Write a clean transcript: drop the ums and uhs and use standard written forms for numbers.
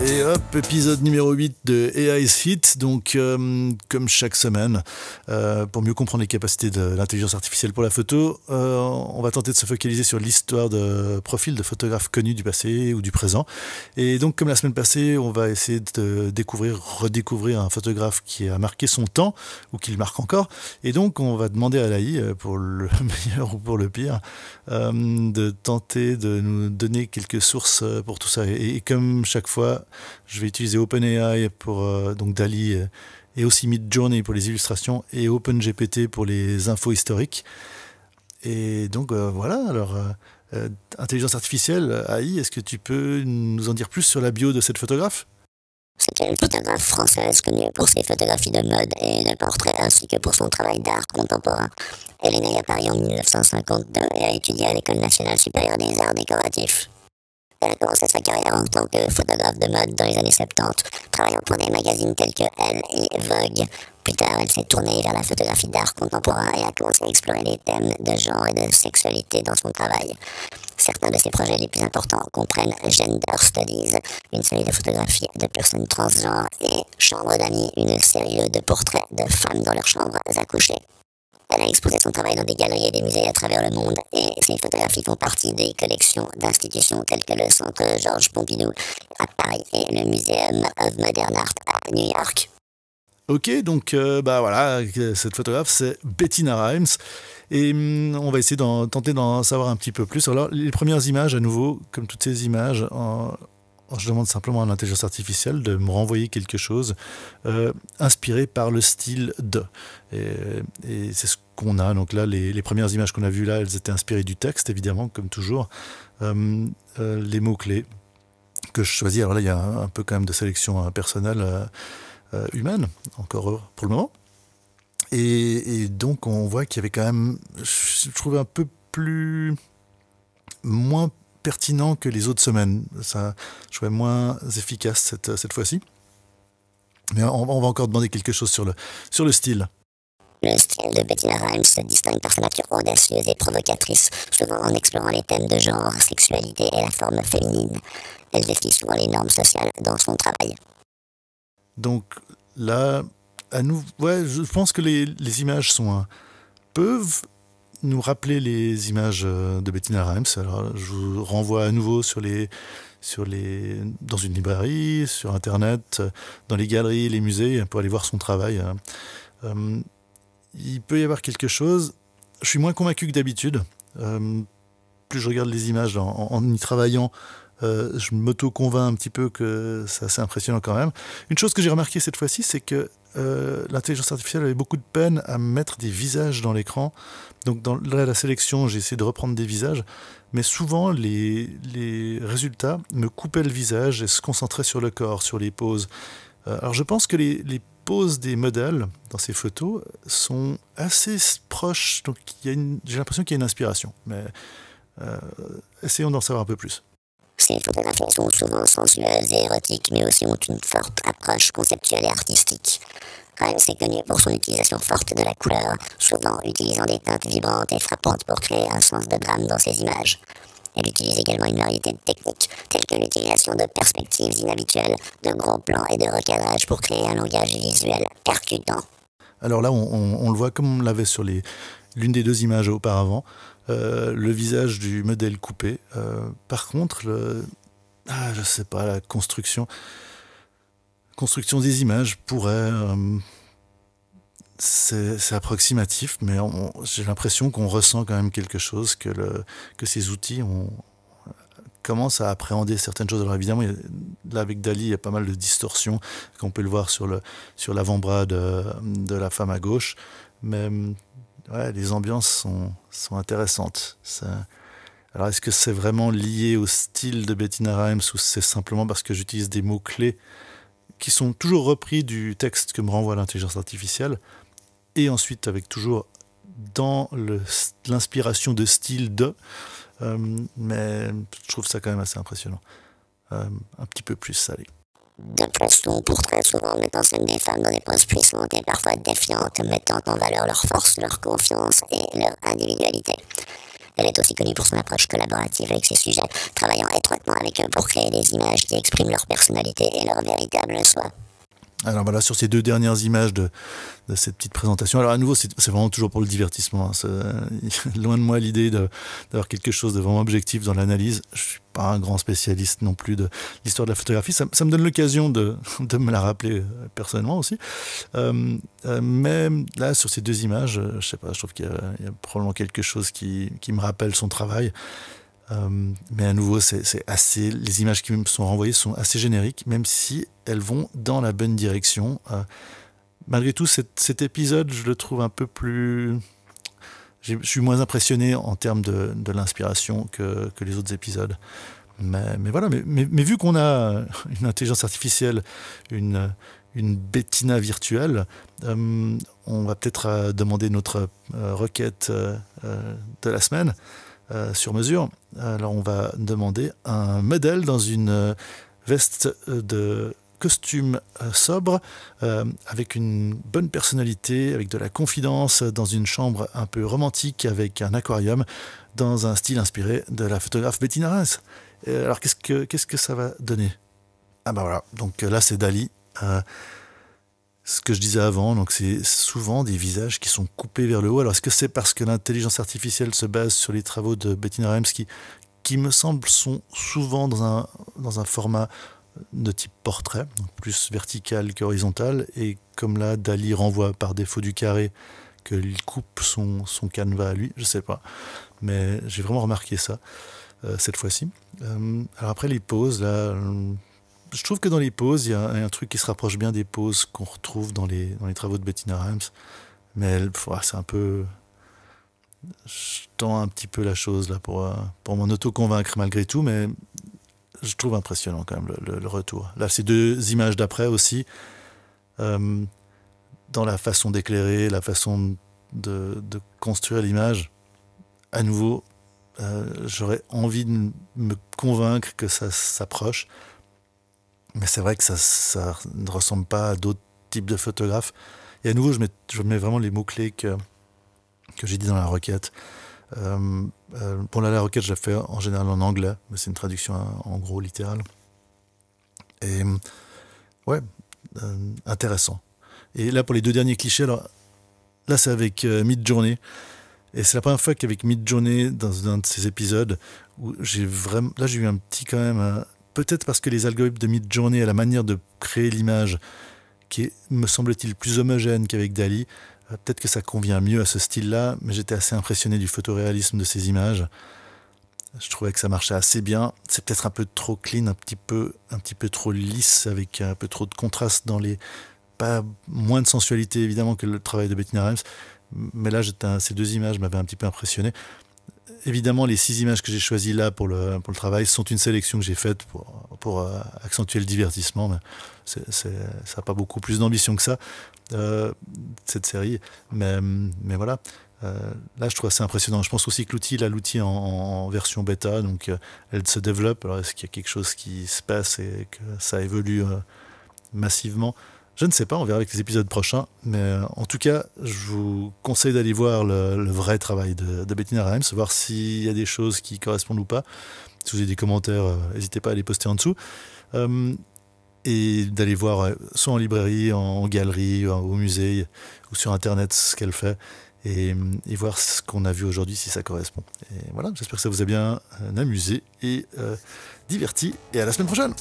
Et hop, épisode numéro 8 de AI's Hit. Donc, comme chaque semaine, pour mieux comprendre les capacités de l'intelligence artificielle pour la photo, on va tenter de se focaliser sur l'histoire de profils de photographes connus du passé ou du présent. Et donc, comme la semaine passée, on va essayer de redécouvrir un photographe qui a marqué son temps ou qui le marque encore. Et donc, on va demander à l'AI, pour le meilleur ou pour le pire, de tenter de nous donner quelques sources pour tout ça. Et comme chaque fois, je vais utiliser OpenAI pour donc DALL-E et aussi Midjourney pour les illustrations et OpenGPT pour les infos historiques. Et donc voilà, alors intelligence artificielle, AI, est-ce que tu peux nous en dire plus sur la bio de cette photographe ? C'est une photographe française connue pour ses photographies de mode et de portraits ainsi que pour son travail d'art contemporain. Elle est née à Paris en 1952 et a étudié à l'École nationale supérieure des arts décoratifs. Elle a commencé sa carrière en tant que photographe de mode dans les années 70, travaillant pour des magazines tels que Elle et Vogue. Plus tard, elle s'est tournée vers la photographie d'art contemporain et a commencé à explorer les thèmes de genre et de sexualité dans son travail. Certains de ses projets les plus importants comprennent Gender Studies, une série de photographies de personnes transgenres, et Chambre d'amis, une série de portraits de femmes dans leurs chambres à coucher. Elle a exposé son travail dans des galeries et des musées à travers le monde, et ses photographies font partie des collections d'institutions telles que le Centre Georges Pompidou à Paris et le Museum of Modern Art à New York. Ok, donc voilà, cette photographe c'est Bettina Rhymes et on va essayer tenter d'en savoir un petit peu plus. Alors les premières images, à nouveau, comme toutes ces images, je demande simplement à l'intelligence artificielle de me renvoyer quelque chose inspiré par le style de. Et c'est ce qu'on a. Donc là, les premières images qu'on a vues là, elles étaient inspirées du texte, évidemment, comme toujours. Les mots-clés que je choisis. Alors là, il y a un peu quand même de sélection personnelle humaine, encore heureux pour le moment. Et donc, on voit qu'il y avait quand même, je trouvais un peu moins pertinent que les autres semaines. Ça, je trouvais moins efficace cette fois-ci. Mais on va encore demander quelque chose sur le style. Le style de Bettina Rhymes se distingue par sa nature audacieuse et provocatrice, souvent en explorant les thèmes de genre, sexualité et la forme féminine. Elle défie souvent les normes sociales dans son travail. Donc là, à nous, ouais, je pense que les images peuvent nous rappeler les images de Bettina Rhymes. Alors, je vous renvoie à nouveau dans une librairie, sur Internet, dans les galeries, les musées, pour aller voir son travail. Il peut y avoir quelque chose. Je suis moins convaincu que d'habitude. Plus je regarde les images en y travaillant, je m'auto-convainc un petit peu que c'est assez impressionnant quand même. Une chose que j'ai remarqué cette fois-ci, c'est que l'intelligence artificielle avait beaucoup de peine à mettre des visages dans l'écran. Donc dans la sélection, j'ai essayé de reprendre des visages, mais souvent les résultats me coupaient le visage et se concentraient sur le corps, sur les poses. Alors je pense que les poses des modèles dans ces photos sont assez proches, donc j'ai l'impression qu'il y a une inspiration. Mais essayons d'en savoir un peu plus. Ces photographies sont souvent sensuelles et érotiques, mais aussi ont une forte approche conceptuelle et artistique. Rhymes est connue pour son utilisation forte de la couleur, souvent utilisant des teintes vibrantes et frappantes pour créer un sens de drame dans ses images. Elle utilise également une variété de techniques, telles que l'utilisation de perspectives inhabituelles, de gros plans et de recadrage pour créer un langage visuel percutant. Alors là, on le voit comme on l'avait sur l'une des deux images auparavant, le visage du modèle coupé. Par contre, je sais pas, la construction des images pourrait... c'est approximatif, mais j'ai l'impression qu'on ressent quand même quelque chose, que ces outils commencent à appréhender certaines choses. Alors évidemment, là avec DALL-E, il y a pas mal de distorsions, qu'on peut le voir sur l'avant-bras de la femme à gauche, mais ouais, les ambiances sont intéressantes. Alors est-ce que c'est vraiment lié au style de Bettina Rhymes ou c'est simplement parce que j'utilise des mots-clés qui sont toujours repris du texte que me renvoie l'intelligence artificielle et ensuite avec toujours dans l'inspiration de style de, mais je trouve ça quand même assez impressionnant. Un petit peu plus salé. De plus, son portrait souvent met en scène des femmes dans des poses puissantes et parfois défiantes, mettant en valeur leur force, leur confiance et leur individualité. Elle est aussi connue pour son approche collaborative avec ses sujets, travaillant étroitement avec eux pour créer des images qui expriment leur personnalité et leur véritable soi. Alors voilà, sur ces 2 dernières images de cette petite présentation. Alors à nouveau, c'est vraiment toujours pour le divertissement. Loin de moi l'idée d'avoir quelque chose de vraiment objectif dans l'analyse. Je suis pas un grand spécialiste non plus de l'histoire de la photographie. Ça me donne l'occasion de me la rappeler personnellement aussi. Mais là, sur ces 2 images, je sais pas, je trouve qu'il y a probablement quelque chose qui me rappelle son travail. Mais à nouveau, c'est assez. Les images qui me sont renvoyées sont assez génériques, même si elles vont dans la bonne direction. Malgré tout, cet épisode, je le trouve un peu plus. Je suis moins impressionné en termes de l'inspiration que les autres épisodes. Mais voilà. Mais vu qu'on a une intelligence artificielle, une Bettina virtuelle, on va peut-être demander notre requête de la semaine. Sur mesure. Alors on va demander un modèle dans une veste de costume sobre, avec une bonne personnalité, avec de la confidence, dans une chambre un peu romantique, avec un aquarium, dans un style inspiré de la photographe Bettina Reims. Alors qu'est-ce que ça va donner? Ah ben voilà, donc là c'est Dall-E. Ce que je disais avant, donc c'est souvent des visages qui sont coupés vers le haut. Alors est-ce que c'est parce que l'intelligence artificielle se base sur les travaux de Bettina Reims qui me semble sont souvent dans un format de type portrait, donc plus vertical qu'horizontal, et comme là Dall-E renvoie par défaut du carré, qu'il coupe son canevas à lui, je sais pas, mais j'ai vraiment remarqué ça cette fois-ci. Alors après les poses là. Je trouve que dans les poses, il y a un truc qui se rapproche bien des poses qu'on retrouve dans les travaux de Bettina Reims. Mais c'est un peu... Je tends un petit peu la chose là pour m'en auto-convaincre malgré tout, mais je trouve impressionnant quand même le retour. Là, ces 2 images d'après aussi, dans la façon d'éclairer, la façon de construire l'image, à nouveau, j'aurais envie de me convaincre que ça s'approche. Mais c'est vrai que ça ne ressemble pas à d'autres types de photographes. Et à nouveau, je mets vraiment les mots-clés que j'ai dit dans la requête. Pour la requête, je la fais en général en anglais, mais c'est une traduction en gros littérale. Et ouais, intéressant. Et là, pour les 2 derniers clichés, alors là, c'est avec Midjourney. Et c'est la première fois qu'avec Midjourney, dans un de ces épisodes, où j'ai eu un petit quand même... Peut-être parce que les algorithmes de Midjourney et la manière de créer l'image, qui est, me semble-t-il, plus homogène qu'avec Dall-E, peut-être que ça convient mieux à ce style-là, mais j'étais assez impressionné du photoréalisme de ces images. Je trouvais que ça marchait assez bien. C'est peut-être un peu trop clean, un petit peu trop lisse, avec un peu trop de contraste dans les... Pas moins de sensualité, évidemment, que le travail de Bettina Reims, mais là, ces 2 images m'avaient un petit peu impressionné. Évidemment, les 6 images que j'ai choisies là pour le travail sont une sélection que j'ai faite pour accentuer le divertissement. Mais ça n'a pas beaucoup plus d'ambition que ça, cette série. Mais voilà, là je trouve assez impressionnant. Je pense aussi que l'outil en version bêta, donc elle se développe. Alors est-ce qu'il y a quelque chose qui se passe et que ça évolue massivement? Je ne sais pas, on verra avec les épisodes prochains, mais en tout cas, je vous conseille d'aller voir le vrai travail de Bettina Reims, voir s'il y a des choses qui correspondent ou pas. Si vous avez des commentaires, n'hésitez pas à les poster en dessous. Et d'aller voir soit en librairie, en galerie, au musée ou sur Internet ce qu'elle fait et voir ce qu'on a vu aujourd'hui, si ça correspond. Et voilà, j'espère que ça vous a bien amusé et diverti. Et à la semaine prochaine!